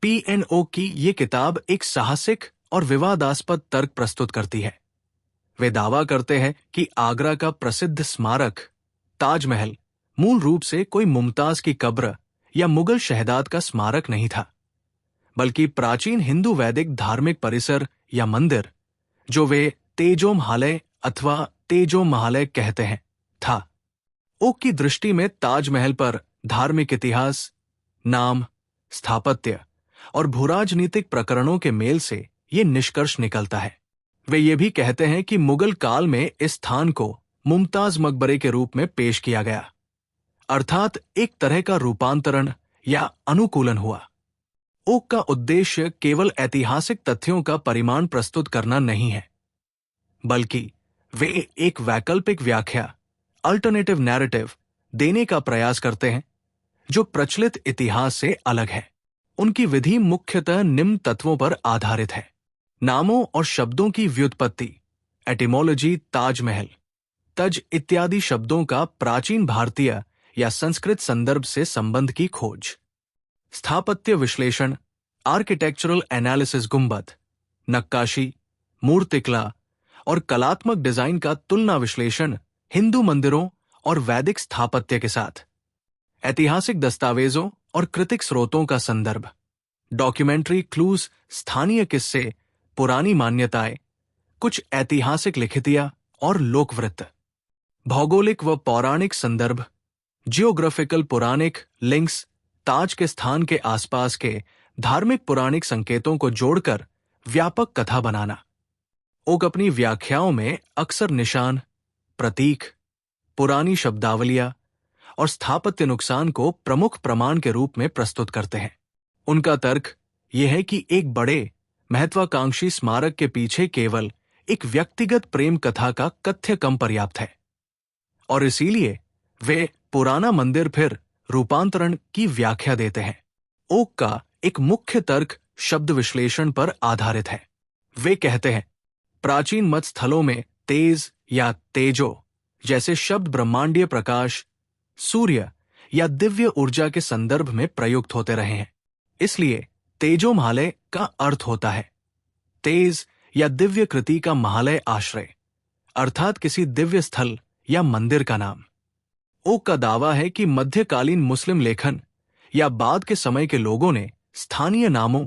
PNO की ये किताब एक साहसिक और विवादास्पद तर्क प्रस्तुत करती है। वे दावा करते हैं कि आगरा का प्रसिद्ध स्मारक ताजमहल मूल रूप से कोई मुमताज की कब्र या मुगल शहजाद का स्मारक नहीं था, बल्कि प्राचीन हिंदू वैदिक धार्मिक परिसर या मंदिर, जो वे तेजो महालय अथवा तेजो महालय कहते हैं, था। ओक की दृष्टि में ताजमहल पर धार्मिक इतिहास, नाम, स्थापत्य और भूराजनीतिक प्रकरणों के मेल से ये निष्कर्ष निकलता है। वे ये भी कहते हैं कि मुगल काल में इस स्थान को मुमताज मकबरे के रूप में पेश किया गया, अर्थात एक तरह का रूपांतरण या अनुकूलन हुआ। ओक का उद्देश्य केवल ऐतिहासिक तथ्यों का परिमाण प्रस्तुत करना नहीं है, बल्कि वे एक वैकल्पिक व्याख्या, अल्टरनेटिव नैरेटिव देने का प्रयास करते हैं जो प्रचलित इतिहास से अलग है। उनकी विधि मुख्यतः निम्न तत्वों पर आधारित है: नामों और शब्दों की व्युत्पत्ति, एटिमोलॉजी, ताजमहल, तज इत्यादि शब्दों का प्राचीन भारतीय या संस्कृत संदर्भ से संबंध की खोज, स्थापत्य विश्लेषण, आर्किटेक्चरल एनालिसिस, गुंबद, नक्काशी, मूर्तिकला और कलात्मक डिजाइन का तुलना विश्लेषण हिंदू मंदिरों और वैदिक स्थापत्य के साथ, ऐतिहासिक दस्तावेजों और कृतिक स्रोतों का संदर्भ, डॉक्यूमेंट्री क्लूज, स्थानीय किस्से, पुरानी मान्यताएं, कुछ ऐतिहासिक लिखितियां और लोकवृत्त, भौगोलिक व पौराणिक संदर्भ, जियोग्राफिकल पुराणिक लिंक्स, ताज के स्थान के आसपास के धार्मिक पुराणिक संकेतों को जोड़कर व्यापक कथा बनाना। ओक अपनी व्याख्याओं में अक्सर निशान, प्रतीक, पुरानी शब्दावलियां और स्थापत्य नुकसान को प्रमुख प्रमाण के रूप में प्रस्तुत करते हैं। उनका तर्क यह है कि एक बड़े महत्वाकांक्षी स्मारक के पीछे केवल एक व्यक्तिगत प्रेम कथा का कथ्य कम पर्याप्त है, और इसीलिए वे पुराना मंदिर फिर रूपांतरण की व्याख्या देते हैं। ओक का एक मुख्य तर्क शब्द विश्लेषण पर आधारित है। वे कहते हैं, प्राचीन मत स्थलों में तेज या तेजो जैसे शब्द ब्रह्मांडीय प्रकाश, सूर्य या दिव्य ऊर्जा के संदर्भ में प्रयुक्त होते रहे हैं। इसलिए तेजो महालय का अर्थ होता है तेज या दिव्य कृति का महालय आश्रय, अर्थात किसी दिव्य स्थल या मंदिर का नाम। ओक का दावा है कि मध्यकालीन मुस्लिम लेखन या बाद के समय के लोगों ने स्थानीय नामों,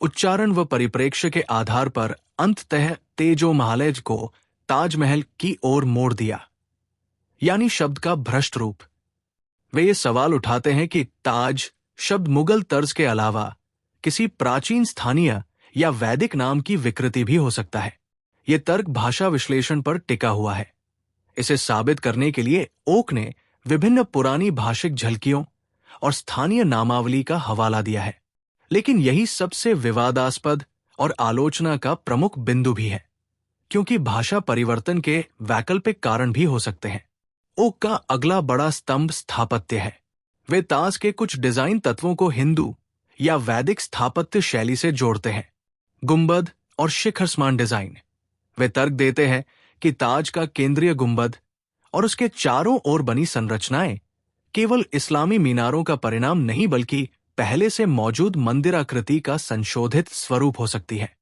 उच्चारण व परिप्रेक्ष्य के आधार पर अंततः तेजो महालय को ताजमहल की ओर मोड़ दिया, यानी शब्द का भ्रष्ट रूप। वे ये सवाल उठाते हैं कि ताज शब्द मुगल तर्ज के अलावा किसी प्राचीन स्थानीय या वैदिक नाम की विकृति भी हो सकता है। ये तर्क भाषा विश्लेषण पर टिका हुआ है। इसे साबित करने के लिए ओक ने विभिन्न पुरानी भाषिक झलकियों और स्थानीय नामावली का हवाला दिया है। लेकिन यही सबसे विवादास्पद और आलोचना का प्रमुख बिंदु भी है, क्योंकि भाषा परिवर्तन के वैकल्पिक कारण भी हो सकते हैं। ओक का अगला बड़ा स्तंभ स्थापत्य है। वे ताज के कुछ डिजाइन तत्वों को हिंदू या वैदिक स्थापत्य शैली से जोड़ते हैं। गुंबद और शिखर समान डिजाइन। वे तर्क देते हैं कि ताज का केंद्रीय गुंबद और उसके चारों ओर बनी संरचनाएं केवल इस्लामी मीनारों का परिणाम नहीं, बल्कि पहले से मौजूद मंदिराकृति का संशोधित स्वरूप हो सकती है।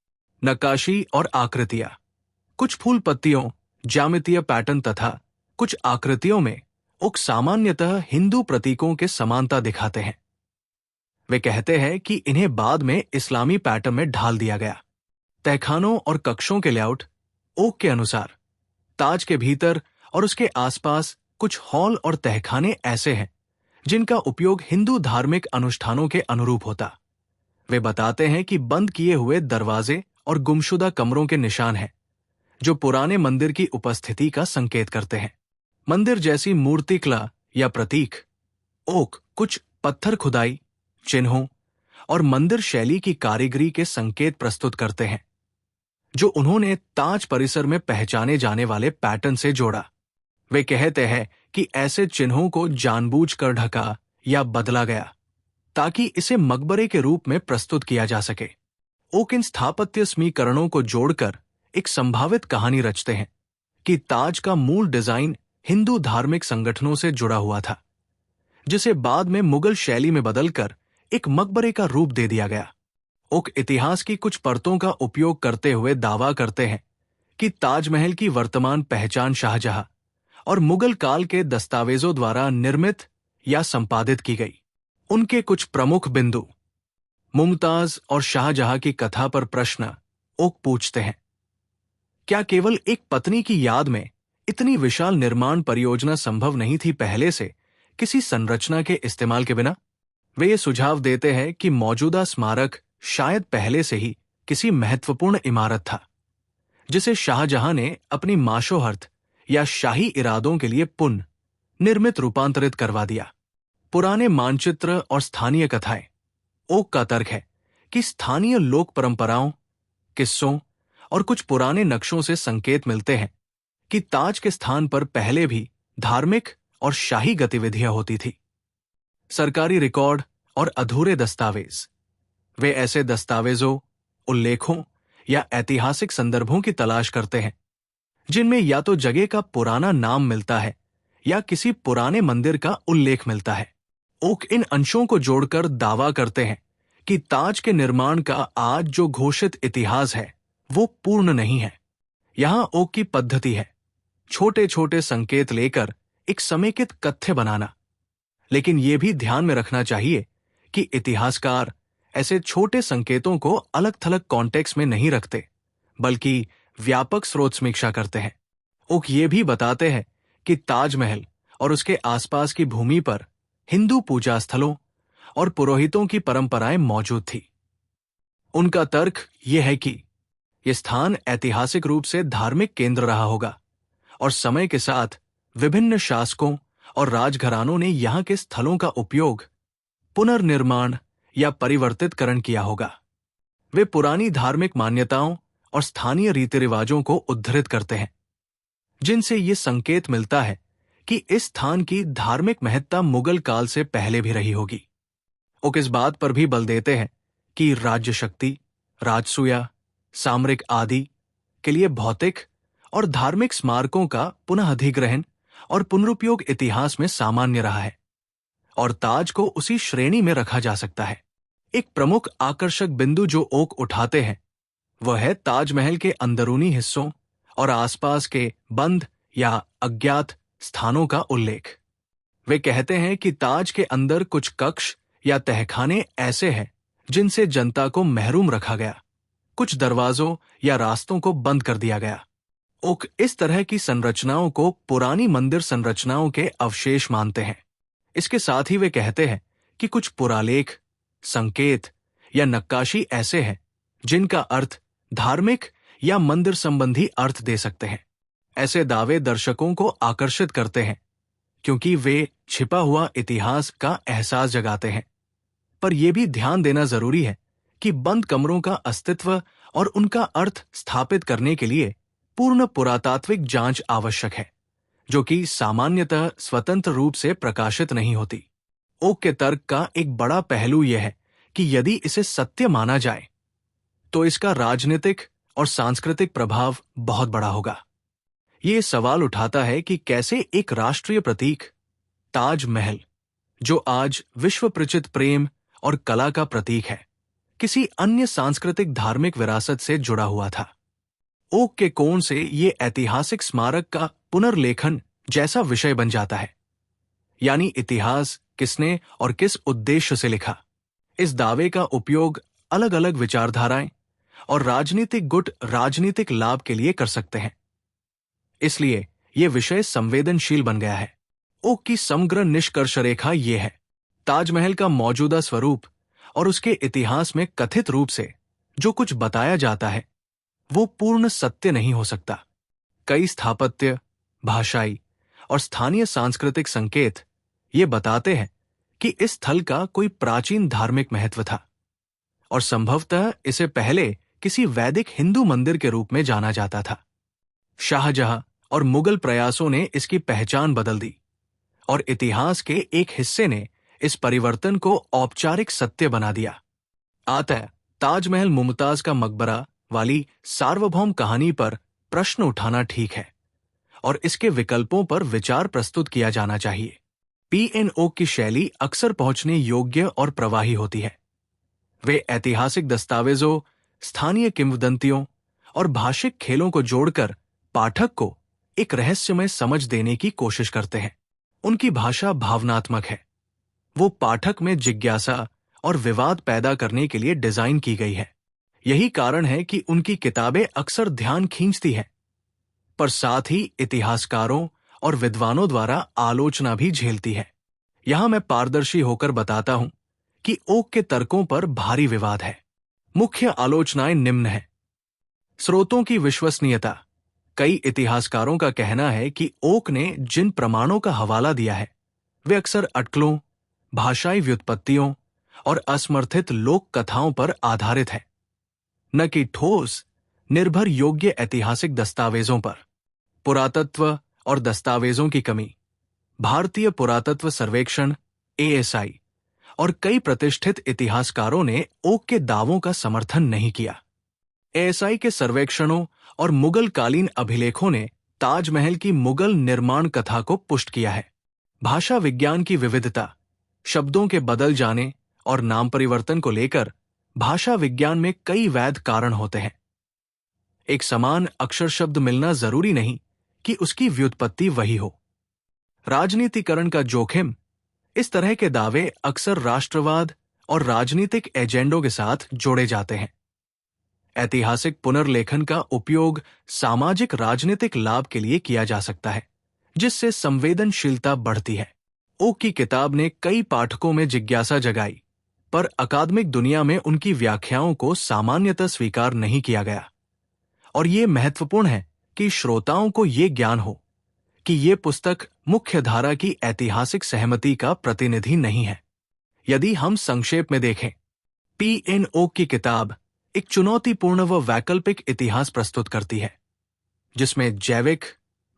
नक्काशी और आकृतियां, कुछ फूल पत्तियों, ज्यामितीय पैटर्न तथा कुछ आकृतियों में ओक सामान्यतः हिंदू प्रतीकों के समानता दिखाते हैं। वे कहते हैं कि इन्हें बाद में इस्लामी पैटर्न में ढाल दिया गया। तहखानों और कक्षों के लेआउट ओक के अनुसार ताज के भीतर और उसके आसपास कुछ हॉल और तहखाने ऐसे हैं जिनका उपयोग हिंदू धार्मिक अनुष्ठानों के अनुरूप होता। वे बताते हैं कि बंद किए हुए दरवाजे और गुमशुदा कमरों के निशान हैं, जो पुराने मंदिर की उपस्थिति का संकेत करते हैं। मंदिर जैसी मूर्तिकला या प्रतीक ओक कुछ पत्थर खुदाई, चिन्हों और मंदिर शैली की कारीगरी के संकेत प्रस्तुत करते हैं, जो उन्होंने ताज परिसर में पहचाने जाने वाले पैटर्न से जोड़ा। वे कहते हैं कि ऐसे चिन्हों को जानबूझकर ढका या बदला गया ताकि इसे मकबरे के रूप में प्रस्तुत किया जा सके। ओक इन स्थापत्य समीकरणों को जोड़कर एक संभावित कहानी रचते हैं कि ताज का मूल डिजाइन हिंदू धार्मिक संगठनों से जुड़ा हुआ था, जिसे बाद में मुगल शैली में बदलकर एक मकबरे का रूप दे दिया गया। ओक इतिहास की कुछ परतों का उपयोग करते हुए दावा करते हैं कि ताजमहल की वर्तमान पहचान शाहजहां और मुगल काल के दस्तावेजों द्वारा निर्मित या संपादित की गई। उनके कुछ प्रमुख बिंदु। मुमताज और शाहजहां की कथा पर प्रश्न ओक पूछते हैं, क्या केवल एक पत्नी की याद में इतनी विशाल निर्माण परियोजना संभव नहीं थी पहले से, किसी संरचना के इस्तेमाल के बिना? वे ये सुझाव देते हैं कि मौजूदा स्मारक शायद पहले से ही किसी महत्वपूर्ण इमारत था, जिसे शाहजहां ने अपनी माशोहर्त या शाही इरादों के लिए पुनः निर्मित रूपांतरित करवा दिया। पुराने मानचित्र और स्थानीय कथाएं। ओक का तर्क है कि स्थानीय लोक परंपराओं, किस्सों और कुछ पुराने नक्शों से संकेत मिलते हैं कि ताज के स्थान पर पहले भी धार्मिक और शाही गतिविधियां होती थी। सरकारी रिकॉर्ड और अधूरे दस्तावेज। वे ऐसे दस्तावेजों, उल्लेखों या ऐतिहासिक संदर्भों की तलाश करते हैं जिनमें या तो जगह का पुराना नाम मिलता है या किसी पुराने मंदिर का उल्लेख मिलता है। ओक इन अंशों को जोड़कर दावा करते हैं कि ताज के निर्माण का आज जो घोषित इतिहास है वो पूर्ण नहीं है। यहां ओक की पद्धति है छोटे छोटे संकेत लेकर एक समेकित कथ्य बनाना, लेकिन यह भी ध्यान में रखना चाहिए कि इतिहासकार ऐसे छोटे संकेतों को अलग थलग कॉन्टेक्स्ट में नहीं रखते, बल्कि व्यापक स्रोत समीक्षा करते हैं। ओक ये भी बताते हैं कि ताजमहल और उसके आसपास की भूमि पर हिंदू पूजा स्थलों और पुरोहितों की परंपराएं मौजूद थी। उनका तर्क यह है कि यह स्थान ऐतिहासिक रूप से धार्मिक केंद्र रहा होगा और समय के साथ विभिन्न शासकों और राजघरानों ने यहां के स्थलों का उपयोग, पुनर्निर्माण या परिवर्तितकरण किया होगा। वे पुरानी धार्मिक मान्यताओं और स्थानीय रीति रिवाजों को उद्धृत करते हैं, जिनसे ये संकेत मिलता है कि इस स्थान की धार्मिक महत्ता मुगल काल से पहले भी रही होगी। ओक इस बात पर भी बल देते हैं कि राज्य शक्ति, राजसूया, सामरिक आदि के लिए भौतिक और धार्मिक स्मारकों का पुनः अधिग्रहण और पुनरुपयोग इतिहास में सामान्य रहा है और ताज को उसी श्रेणी में रखा जा सकता है। एक प्रमुख आकर्षक बिंदु जो ओक उठाते हैं वह है ताजमहल के अंदरूनी हिस्सों और आसपास के बंद या अज्ञात स्थानों का उल्लेख। वे कहते हैं कि ताज के अंदर कुछ कक्ष या तहखाने ऐसे हैं जिनसे जनता को महरूम रखा गया, कुछ दरवाजों या रास्तों को बंद कर दिया गया। ओक इस तरह की संरचनाओं को पुरानी मंदिर संरचनाओं के अवशेष मानते हैं। इसके साथ ही वे कहते हैं कि कुछ पुरालेख, संकेत या नक्काशी ऐसे हैं जिनका अर्थ धार्मिक या मंदिर संबंधी अर्थ दे सकते हैं। ऐसे दावे दर्शकों को आकर्षित करते हैं क्योंकि वे छिपा हुआ इतिहास का एहसास जगाते हैं। पर यह भी ध्यान देना जरूरी है कि बंद कमरों का अस्तित्व और उनका अर्थ स्थापित करने के लिए पूर्ण पुरातात्विक जांच आवश्यक है, जो कि सामान्यतः स्वतंत्र रूप से प्रकाशित नहीं होती। ओक के तर्क का एक बड़ा पहलू यह है कि यदि इसे सत्य माना जाए तो इसका राजनीतिक और सांस्कृतिक प्रभाव बहुत बड़ा होगा। ये सवाल उठाता है कि कैसे एक राष्ट्रीय प्रतीक ताजमहल, जो आज विश्व प्रचित प्रेम और कला का प्रतीक है, किसी अन्य सांस्कृतिक धार्मिक विरासत से जुड़ा हुआ था। ओक के कोण से ये ऐतिहासिक स्मारक का पुनर्लेखन जैसा विषय बन जाता है, यानी इतिहास किसने और किस उद्देश्य से लिखा। इस दावे का उपयोग अलग अलग विचारधाराएं और राजनीतिक गुट राजनीतिक लाभ के लिए कर सकते हैं। इसलिए यह विषय संवेदनशील बन गया है। ओक की समग्र निष्कर्ष रेखा यह है, ताजमहल का मौजूदा स्वरूप और उसके इतिहास में कथित रूप से जो कुछ बताया जाता है वो पूर्ण सत्य नहीं हो सकता। कई स्थापत्य, भाषाई और स्थानीय सांस्कृतिक संकेत ये बताते हैं कि इस स्थल का कोई प्राचीन धार्मिक महत्व था और संभवतः इसे पहले किसी वैदिक हिंदू मंदिर के रूप में जाना जाता था। शाहजहां और मुगल प्रयासों ने इसकी पहचान बदल दी और इतिहास के एक हिस्से ने इस परिवर्तन को औपचारिक सत्य बना दिया। अतः ताजमहल मुमताज का मकबरा वाली सार्वभौम कहानी पर प्रश्न उठाना ठीक है और इसके विकल्पों पर विचार प्रस्तुत किया जाना चाहिए। पीएनओ की शैली अक्सर पहुंचने योग्य और प्रवाही होती है। वे ऐतिहासिक दस्तावेजों, स्थानीय किंवदंतियों और भाषिक खेलों को जोड़कर पाठक को एक रहस्यमय समझ देने की कोशिश करते हैं। उनकी भाषा भावनात्मक है। वो पाठक में जिज्ञासा और विवाद पैदा करने के लिए डिजाइन की गई है। यही कारण है कि उनकी किताबें अक्सर ध्यान खींचती हैं, पर साथ ही इतिहासकारों और विद्वानों द्वारा आलोचना भी झेलती है। यहां मैं पारदर्शी होकर बताता हूं कि ओक के तर्कों पर भारी विवाद है। मुख्य आलोचनाएं निम्न हैं। स्रोतों की विश्वसनीयता। कई इतिहासकारों का कहना है कि ओक ने जिन प्रमाणों का हवाला दिया है वे अक्सर अटकलों, भाषाई व्युत्पत्तियों और असमर्थित लोक कथाओं पर आधारित है, न कि ठोस, निर्भर योग्य ऐतिहासिक दस्तावेजों पर। पुरातत्व और दस्तावेजों की कमी। भारतीय पुरातत्व सर्वेक्षण (ASI) और कई प्रतिष्ठित इतिहासकारों ने ओक के दावों का समर्थन नहीं किया। ASI के सर्वेक्षणों और मुगल कालीन अभिलेखों ने ताजमहल की मुगल निर्माण कथा को पुष्ट किया है। भाषा विज्ञान की विविधता। शब्दों के बदल जाने और नाम परिवर्तन को लेकर भाषा विज्ञान में कई वैध कारण होते हैं। एक समान अक्षर शब्द मिलना जरूरी नहीं कि उसकी व्युत्पत्ति वही हो। राजनीतिकरण का जोखिम। इस तरह के दावे अक्सर राष्ट्रवाद और राजनीतिक एजेंडों के साथ जोड़े जाते हैं। ऐतिहासिक पुनर्लेखन का उपयोग सामाजिक राजनीतिक लाभ के लिए किया जा सकता है, जिससे संवेदनशीलता बढ़ती है। ओक की किताब ने कई पाठकों में जिज्ञासा जगाई, पर अकादमिक दुनिया में उनकी व्याख्याओं को सामान्यतः स्वीकार नहीं किया गया। और ये महत्वपूर्ण है कि श्रोताओं को ये ज्ञान हो कि ये पुस्तक मुख्य धारा की ऐतिहासिक सहमति का प्रतिनिधि नहीं है। यदि हम संक्षेप में देखें, P.N. ओक की किताब एक चुनौतीपूर्ण व वैकल्पिक इतिहास प्रस्तुत करती है, जिसमें जैविक,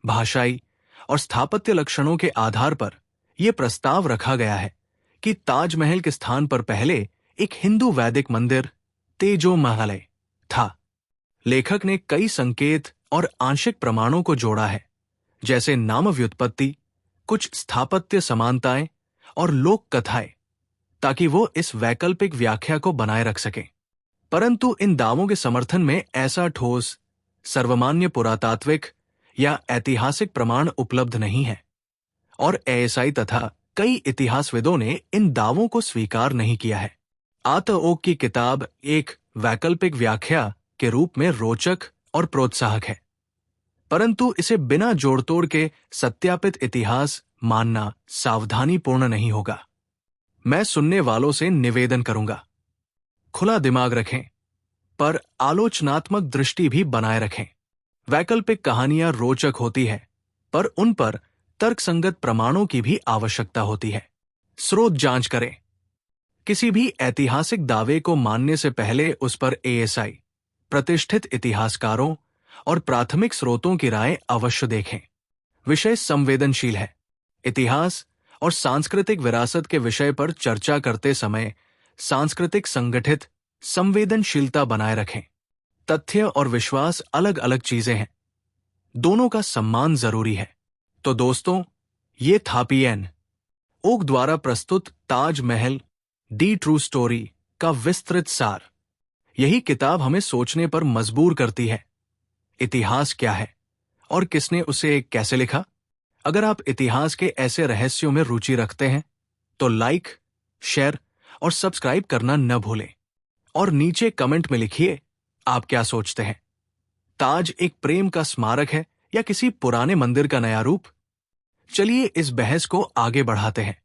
भाषाई और स्थापत्य लक्षणों के आधार पर यह प्रस्ताव रखा गया है कि ताजमहल के स्थान पर पहले एक हिंदू वैदिक मंदिर तेजो महालय था। लेखक ने कई संकेत और आंशिक प्रमाणों को जोड़ा है, जैसे नाम व्युत्पत्ति, कुछ स्थापत्य समानताएं और लोक कथाएं, ताकि वो इस वैकल्पिक व्याख्या को बनाए रख सकें। परंतु इन दावों के समर्थन में ऐसा ठोस, सर्वमान्य पुरातात्विक या ऐतिहासिक प्रमाण उपलब्ध नहीं है, और ASI तथा कई इतिहासविदों ने इन दावों को स्वीकार नहीं किया है। आत ओक की किताब एक वैकल्पिक व्याख्या के रूप में रोचक और प्रोत्साहक है, परंतु इसे बिना जोड़तोड़ के सत्यापित इतिहास मानना सावधानीपूर्ण नहीं होगा। मैं सुनने वालों से निवेदन करूंगा, खुला दिमाग रखें, पर आलोचनात्मक दृष्टि भी बनाए रखें। वैकल्पिक कहानियां रोचक होती है, पर उन पर तर्कसंगत प्रमाणों की भी आवश्यकता होती है। स्रोत जांच करें। किसी भी ऐतिहासिक दावे को मानने से पहले उस पर ASI, प्रतिष्ठित इतिहासकारों और प्राथमिक स्रोतों की राय अवश्य देखें। विषय संवेदनशील है। इतिहास और सांस्कृतिक विरासत के विषय पर चर्चा करते समय सांस्कृतिक संगठित संवेदनशीलता बनाए रखें। तथ्य और विश्वास अलग अलग चीजें हैं, दोनों का सम्मान जरूरी है। तो दोस्तों, ये था P.N. ओक द्वारा प्रस्तुत ताजमहल दी ट्रू स्टोरी का विस्तृत सार। यही किताब हमें सोचने पर मजबूर करती है। इतिहास क्या है और किसने उसे कैसे लिखा? अगर आप इतिहास के ऐसे रहस्यों में रुचि रखते हैं तो लाइक, शेयर और सब्सक्राइब करना न भूलें। और नीचे कमेंट में लिखिए, आप क्या सोचते हैं? ताज एक प्रेम का स्मारक है या किसी पुराने मंदिर का नया रूप? चलिए इस बहस को आगे बढ़ाते हैं।